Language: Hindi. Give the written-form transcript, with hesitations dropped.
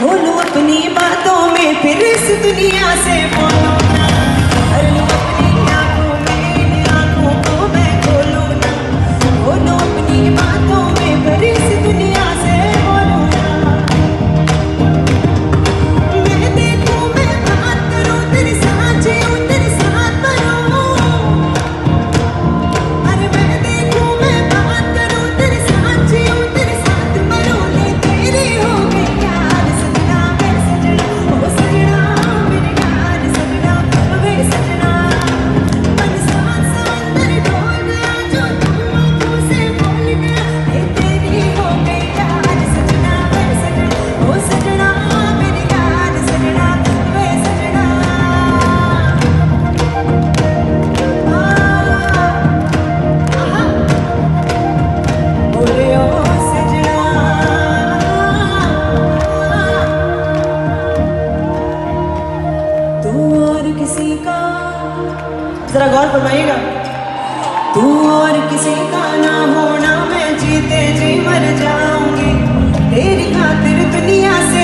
बोलूं अपनी बातों में फिर इस दुनिया से बोलूं ना, कर लूं अपनी आंखों में इन आंखों को मैं खोलूं ना, बोलूं अपनी बातों में फिर इस दुनिया से बोलूं ना। मैं देखूं मैं बात करूं तेरे साथ जीऊं तेरे साथ मरूं, अरे मैं देखूं मैं बात करूं तेरे साथ जीऊं तेरे साथ मरूं, ले तेरी हो गई यार सजना मेरे सजना, ओ सजना मेरे यार सजना वे सजना, मन साथ साथ मेरे डोल गया जो तुम आंखों से बोल गया, ले तेरी हो गई यार सजना मेरे सजना, ओ सजना मेरे यार सजना वे सजना। बोले ओ सजना, तू और किसी का, जरा गौर फरमाइएगा, तू और किसी का ना होना मैं जीते जी मर जाऊंगी, तेरी खातिर दुनिया से